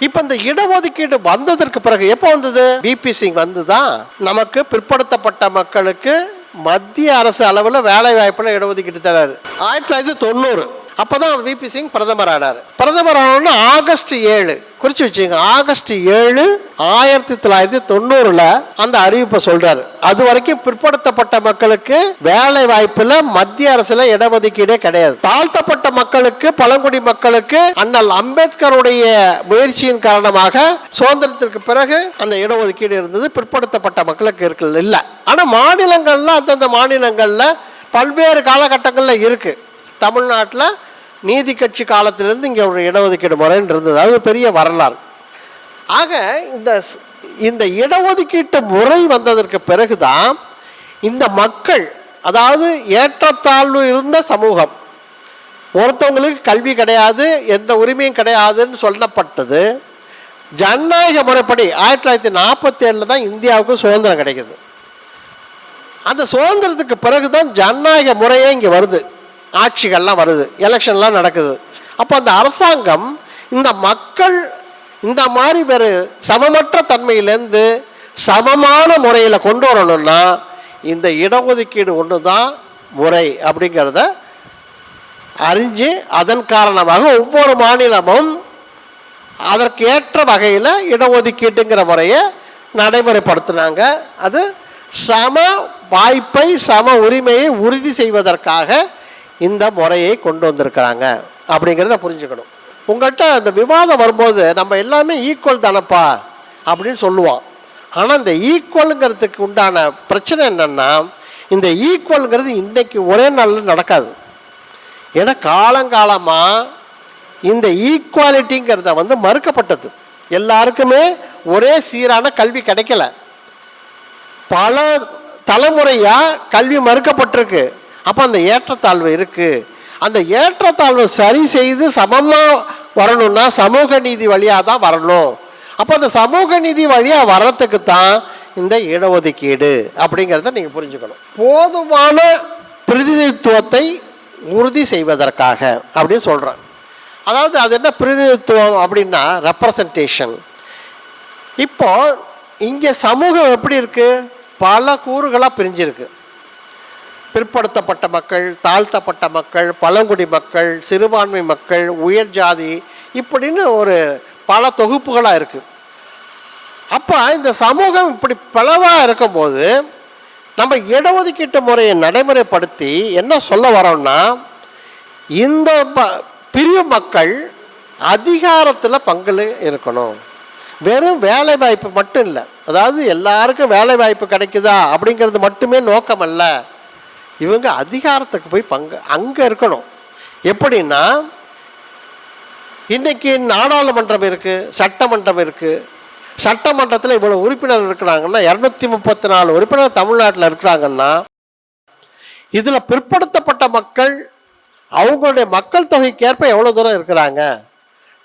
இப்ப இந்த இடஒதுக்கீடு வந்ததற்கு பிறகு எப்போ வந்தது? விபி சிங் வந்துதான் நமக்கு பிற்படுத்தப்பட்ட மக்களுக்கு மத்திய அரசு அளவில் வேலை வாய்ப்புல இடஒதுக்கீடு தராரு. 1990 அப்பதான் விபி சிங் பிரதமர் ஆனார். பிரதமர் ஆனோன்னு ஆகஸ்ட் 7 குறிச்சு வச்சுங்க, ஆகஸ்ட் 7 1990 அந்த அறிவிப்பை சொல்றாரு. அது வரைக்கும் பிற்படுத்தப்பட்ட மக்களுக்கு வேலை வாய்ப்புல மத்திய அரசுல இடஒதுக்கீடே கிடையாது. தாழ்த்தப்பட்ட மக்களுக்கு, பழங்குடி மக்களுக்கு அண்ணல் அம்பேத்கருடைய முயற்சியின் காரணமாக சுதந்திரத்திற்கு பிறகு அந்த இடஒதுக்கீடு இருந்தது. பிற்படுத்தப்பட்ட மக்களுக்கு இருக்கு இல்ல. ஆனா மாநிலங்கள்ல அந்தந்த மாநிலங்கள்ல பல்வேறு காலகட்டங்கள்ல இருக்கு. தமிழ்நாட்டில் நீதி கட்சி காலத்திலிருந்து இங்கே ஒரு இடஒதுக்கீடு முறைன்னு இருந்தது. அது பெரிய வரலாறு. ஆக இந்த இடஒதுக்கீட்டு முறை வந்ததற்கு பிறகுதான் இந்த மக்கள், அதாவது ஏற்றத்தாழ்வு இருந்த சமூகம், ஒருத்தவங்களுக்கு கல்வி கிடையாது, எந்த உரிமையும் கிடையாதுன்னு சொல்லப்பட்டது. ஜனநாயக முறைப்படி 1947 தான் இந்தியாவுக்கு சுதந்திரம் கிடைக்குது. அந்த சுதந்திரத்துக்கு பிறகுதான் ஜனநாயக முறையே இங்கே வருது, ஆட்சிகள்லாம் வருது, எலெக்ஷன்லாம் நடக்குது. அப்போ அந்த அரசாங்கம் இந்த மக்கள் இந்த மாதிரி வேறு சமமற்ற தன்மையிலேருந்து சமமான முறையில் கொண்டு வரணும்னா இந்த இடஒதுக்கீடு ஒன்று தான் முறை அப்படிங்கிறத அறிஞ்சு அதன் காரணமாக ஒவ்வொரு மாநிலமும் அதற்கு ஏற்ற வகையில் இடஒதுக்கீட்டுங்கிற முறையை நடைமுறைப்படுத்தினாங்க. அது சம வாய்ப்பை, சம உரிமையை உறுதி செய்வதற்காக இந்த முறையை கொண்டு வந்திருக்கிறாங்க அப்படிங்கிறத புரிஞ்சுக்கணும். உங்கள்கிட்ட அந்த விவாதம் வரும்போது நம்ம எல்லாமே ஈக்குவல் தானப்பா அப்படின்னு சொல்லுவோம். ஆனால் இந்த ஈக்குவலுங்கிறதுக்கு உண்டான பிரச்சனை என்னென்னா, இந்த ஈக்குவலுங்கிறது இன்றைக்கி ஒரே நாளில் நடக்காது. ஏன்னா காலங்காலமாக இந்த ஈக்குவாலிட்டிங்கிறத மறுக்கப்பட்டது. எல்லாருக்குமே ஒரே சீரான கல்வி கிடைக்கல. பல தலைமுறையாக கல்வி மறுக்கப்பட்டிருக்கு. அப்போ அந்த ஏற்றத்தாழ்வு இருக்குது. அந்த ஏற்றத்தாழ்வை சரி செய்து சமமாக வரணும்னா சமூக நீதி வழியாக தான் வரணும். அப்போ அந்த சமூக நீதி வழியாக வர்றதுக்கு தான் இந்த இடஒதுக்கீடு அப்படிங்கிறத நீங்கள் புரிஞ்சுக்கணும். போதுமான பிரதிநிதித்துவத்தை உறுதி செய்வதற்காக அப்படின்னு சொல்கிறேன். அதாவது அது என்ன பிரதிநிதித்துவம் அப்படின்னா ரெப்ரசன்டேஷன். இப்போ இங்கே சமூகம் எப்படி இருக்குது? பல கூறுகளாக பிரிஞ்சிருக்கு. பிற்படுத்தப்பட்ட மக்கள், தாழ்த்தப்பட்ட மக்கள், பழங்குடி மக்கள், சிறுபான்மை மக்கள், உயர் ஜாதி, இப்படின்னு ஒரு பல தொகுப்புகளாக இருக்குது. அப்போ இந்த சமூகம் இப்படி பலவாக இருக்கும்போது நம்ம இடஒதுக்கீட்டு முறையை நடைமுறைப்படுத்தி என்ன சொல்ல வரோம்னா, இந்த பிரிவு மக்கள் அதிகாரத்தில் பங்கு இருக்கணும். வெறும் வேலை வாய்ப்பு மட்டும் இல்லை, அதாவது எல்லாருக்கும் வேலை வாய்ப்பு கிடைக்குதா அப்படிங்கிறது மட்டுமே நோக்கம் அல்ல. இவங்க அதிகாரத்துக்கு போய் அங்கே இருக்கணும். எப்படின்னா, இன்றைக்கி நாடாளுமன்றம் இருக்குது, சட்டமன்றம் இருக்குது. சட்டமன்றத்தில் இவ்வளோ உறுப்பினர் இருக்கிறாங்கன்னா, 234 உறுப்பினர் தமிழ்நாட்டில் இருக்கிறாங்கன்னா, இதில் பிற்படுத்தப்பட்ட மக்கள் அவங்களுடைய மக்கள் தொகைக்கேற்ப எவ்வளோ தூரம் இருக்கிறாங்க,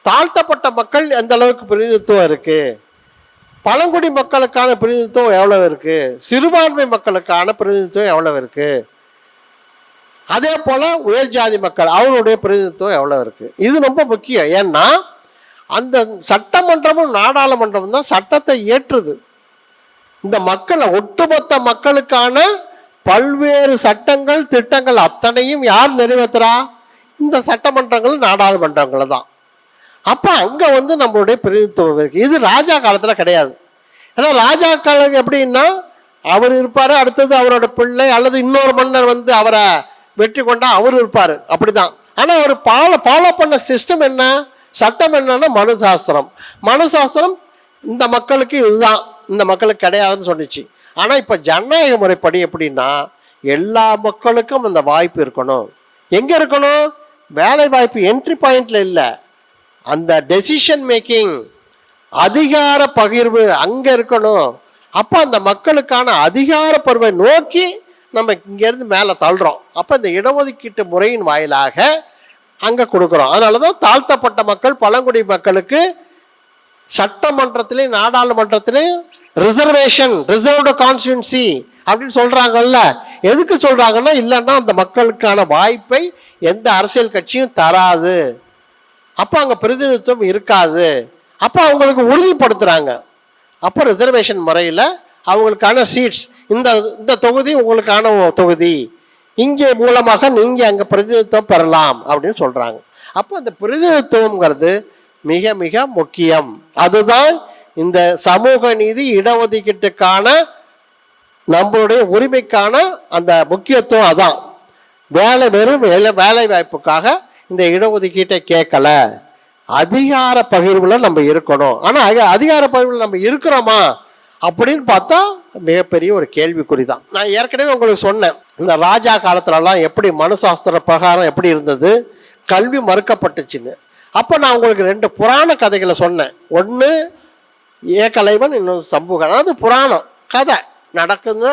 தாழ்த்தப்பட்ட மக்கள் எந்த அளவுக்கு பிரதிநிதித்துவம் இருக்குது, பழங்குடி மக்களுக்கான பிரதிநிதித்துவம் எவ்வளோ இருக்குது, சிறுபான்மை மக்களுக்கான பிரதிநிதித்துவம் எவ்வளோ இருக்குது, அதே போல் உயர் ஜாதி மக்கள் அவங்களுடைய பிரதிநிதித்துவம் எவ்வளோ இருக்குது. இது ரொம்ப முக்கியம். ஏன்னா அந்த சட்டமன்றமும் நாடாளுமன்றமும் தான் சட்டத்தை இயற்றுது. இந்த மக்களை, ஒட்டுமொத்த மக்களுக்கான பல்வேறு சட்டங்கள், திட்டங்கள் அத்தனையும் யார் நிறைவேற்றுறா? இந்த சட்டமன்றங்கள், நாடாளுமன்றங்கள் தான். அப்போ அங்கே நம்மளுடைய பிரதிநிதித்துவம் இருக்குது. இது ராஜா காலத்தில் கிடையாது. ஏன்னா ராஜா காலம் எப்படின்னா, அவர் இருப்பார், அடுத்தது அவரோட பிள்ளை அல்லது இன்னொரு மன்னர் அவரை வெற்றி கொண்டா அவர் இருப்பார், அப்படிதான். ஆனால் அவர் ஃபாலோ பண்ண சிஸ்டம் என்ன, சட்டம் என்னன்னா மனு சாஸ்திரம். மனு சாஸ்திரம் இந்த மக்களுக்கு இதுதான், இந்த மக்களுக்கு கிடையாதுன்னு சொன்னிச்சு. ஆனால் இப்போ ஜனநாயக முறைப்படி எப்படின்னா, எல்லா மக்களுக்கும் அந்த வாய்ப்பு இருக்கணும். எங்கே இருக்கணும்? வேலை வாய்ப்பு என்ட்ரி பாயிண்ட்ல இல்லை, அந்த டெசிஷன் மேக்கிங், அதிகார பகிர்வு அங்கே இருக்கணும். அப்போ அந்த மக்களுக்கான அதிகார பருவை நோக்கி நம்ம இங்கேருந்து மேலே தள்ளுறோம். அப்போ இந்த இடஒதுக்கீட்டு முறையின் வாயிலாக அங்கே கொடுக்குறோம். அதனால தான் தாழ்த்தப்பட்ட மக்கள், பழங்குடி மக்களுக்கு சட்டமன்றத்திலே நாடாளுமன்றத்திலே ரிசர்வேஷன், ரிசர்வ்டு கான்ஸ்டிட்யூன்சி அப்படின்னு சொல்கிறாங்கல்ல. எதுக்கு சொல்கிறாங்கன்னா, இல்லைன்னா அந்த மக்களுக்கான வாய்ப்பை எந்த அரசியல் கட்சியும் தராது, அப்போ அங்கே பிரதிநிதித்துவம் இருக்காது. அப்போ அவங்களுக்கு உறுதிப்படுத்துகிறாங்க. அப்போ ரிசர்வேஷன் முறையில் அவங்களுக்கான சீட்ஸ், இந்த இந்த தொகுதி உங்களுக்கான தொகுதி, இங்கே மூலமாக நீங்கள் அங்கே பிரதிநிதித்துவம் பெறலாம் அப்படின்னு சொல்கிறாங்க. அப்போ அந்த பிரதிநிதித்துவங்கிறது மிக மிக முக்கியம். அதுதான் இந்த சமூக நீதி இடஒதுக்கீட்டுக்கான நம்மளுடைய உரிமைக்கான அந்த முக்கியத்துவம். அதான் வெறும் வேலை வாய்ப்புக்காக இந்த இடஒதுக்கீட்டை கேட்கல, அதிகார பகிர்வில் நம்ம இருக்கணும். ஆனால் அதிகார பகிர்வில் நம்ம இருக்கிறோமா அப்படின்னு பார்த்தா மிகப்பெரிய ஒரு கேள்விக்குறி தான். நான் ஏற்கனவே உங்களுக்கு சொன்னேன், இந்த ராஜா காலத்துலலாம் எப்படி மனுசாஸ்திர பிரகாரம் எப்படி இருந்தது, கல்வி மறுக்கப்பட்டுச்சுன்னு. அப்போ நான் உங்களுக்கு 2 புராண கதைகளை சொன்னேன். ஒன்று ஏகலைவன், இன்னொரு சம்பூகன். அது புராணம் கதை, நடக்குது.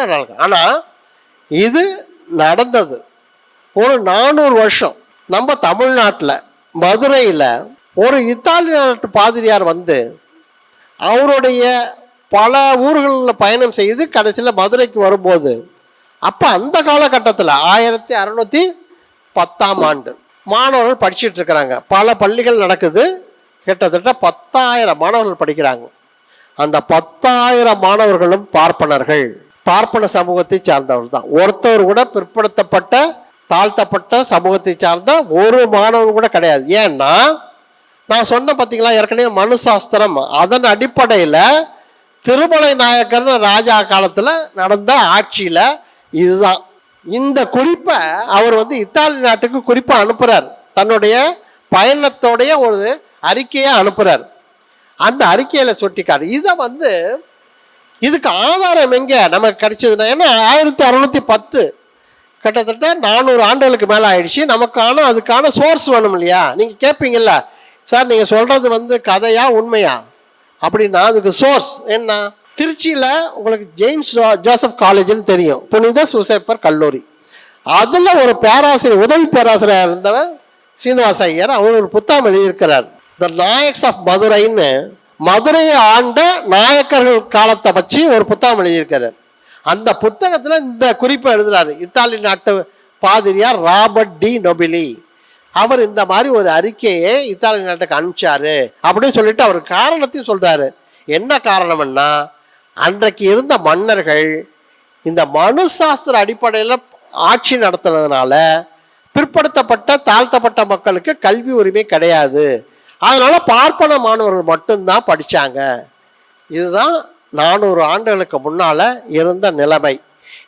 ஆனால் இது நடந்தது ஒரு 400 வருஷம். நம்ம தமிழ்நாட்டில் மதுரையில் ஒரு இத்தாலி நாட்டு பாதிரியார் வந்து அவருடைய பல ஊர்களில் பயணம் செய்து கடைசியில் மதுரைக்கு வரும்போது, அப்போ அந்த காலகட்டத்தில் 1610ஆம் ஆண்டு மாணவர்கள் படிச்சுட்டு இருக்கிறாங்க. பல பள்ளிகள் நடக்குது. கிட்டத்தட்ட 10,000 மாணவர்கள் படிக்கிறாங்க. அந்த 10,000 மாணவர்களும் பார்ப்பனர்கள், பார்ப்பன சமூகத்தை சார்ந்தவர்கள் தான். ஒருத்தர் கூட பிற்படுத்தப்பட்ட தாழ்த்தப்பட்ட சமூகத்தை சார்ந்த ஒரு மாணவன் கூட கிடையாது. ஏன்னா நான் சொன்ன பார்த்தீங்களா ஏற்கனவே மனு சாஸ்திரம், அதன் அடிப்படையில் திருமலை நாயக்கர் ராஜா காலத்தில் நடந்த ஆட்சியில் இதுதான். இந்த குறிப்பை அவர் வந்து இத்தாலி நாட்டுக்கு குறிப்பாக அனுப்புகிறார். தன்னுடைய பயணத்தோடைய ஒரு அறிக்கையை அனுப்புகிறார். அந்த அறிக்கையில் சொட்டிக்காரு. இதை வந்து இதுக்கு ஆதாரம் எங்கே நமக்கு கிடைச்சதுன்னா, ஏன்னா 1610 கிட்டத்தட்ட 400 ஆண்டுகளுக்கு மேலே ஆயிடுச்சு. நமக்கான அதுக்கான சோர்ஸ் வேணும் இல்லையா? நீங்கள் கேட்பீங்கல்ல, சார் நீங்கள் சொல்கிறது வந்து கதையா உண்மையா அப்படின்னா அதுக்கு சோர்ஸ் என்ன? திருச்சியில் உங்களுக்கு ஜெயின்ஸ் ஜோசப் காலேஜ்னு தெரியும், புனித சூசேப்பர் கல்லூரி. அதில் ஒரு பேராசிரியர், உதவி பேராசிரியர் இருந்தவர் சீனிவாச ஐயர், அவர் ஒரு புத்தகம் எழுதியிருக்கிறார். த நாயக்ஸ் ஆஃப் மதுரைன்னு மதுரையை ஆண்ட நாயக்கர்கள் காலத்தை வச்சு ஒரு புத்தகம் எழுதியிருக்கிறார். அந்த புத்தகத்தில் இந்த குறிப்பை எழுதுறாரு இத்தாலி நாட்டு பாதிரியார் ராபர்ட் டி நொபிலி. அவர் இந்த மாதிரி ஒரு அறிக்கையை இத்தாலி நாட்டுக்கு அனுப்பிச்சாரு அப்படின்னு சொல்லிட்டு அவர் காரணத்தையும் சொல்றாரு. என்ன காரணம்னா, அன்றைக்கு இருந்த மன்னர்கள் இந்த மனு சாஸ்திர அடிப்படையில் ஆட்சி நடத்துனதுனால பிற்படுத்தப்பட்ட தாழ்த்தப்பட்ட மக்களுக்கு கல்வி உரிமை கிடையாது. அதனால பார்ப்பன மாணவர்கள் மட்டும்தான் படித்தாங்க. இதுதான் 400 ஆண்டுகளுக்கு முன்னால் இருந்த நிலைமை.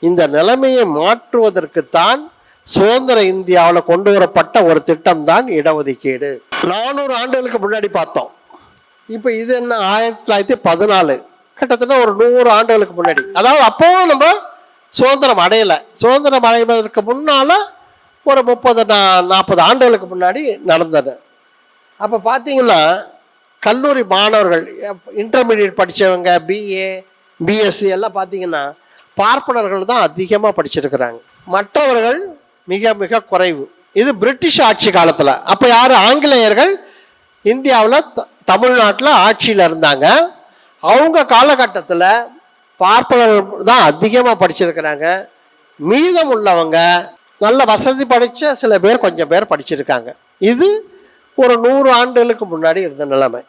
இந்த நிலைமையை மாற்றுவதற்குத்தான் சுதந்திர இந்தியாவில் கொண்டு வரப்பட்ட ஒரு திட்டம் தான் இடஒதுக்கீடு. 400 ஆண்டுகளுக்கு முன்னாடி பார்த்தோம். இப்போ இது என்ன 1914, கிட்டத்தட்ட ஒரு 100 ஆண்டுகளுக்கு முன்னாடி. அதாவது அப்போவும் நம்ம சுதந்திரம் அடையலை. சுதந்திரம் அடைவதற்கு முன்னால் ஒரு 30-40 ஆண்டுகளுக்கு முன்னாடி நடந்தது. அப்போ பார்த்தீங்கன்னா கல்லூரி மாணவர்கள், இன்டர்மீடியட் படித்தவங்க, பிஏ பிஎஸ்சி எல்லாம் பார்த்தீங்கன்னா பார்ப்பனர்கள் தான் அதிகமாக படிச்சிருக்கிறாங்க. மற்றவர்கள் மிக மிக குறைவு. இது பிரிட்டிஷ் ஆட்சி காலத்தில். அப்போ யார்? ஆங்கிலேயர்கள் இந்தியாவில் தமிழ்நாட்டில் ஆட்சியில் இருந்தாங்க. அவங்க காலகட்டத்தில் பார்ப்பனர்கள் தான் அதிகமாக படிச்சிருக்கிறாங்க. மீதம் உள்ளவங்க நல்ல வசதி படித்த சில பேர், கொஞ்சம் பேர் படிச்சிருக்காங்க. இது ஒரு 100 ஆண்டுகளுக்கு முன்னாடி இருந்த நிலைமை.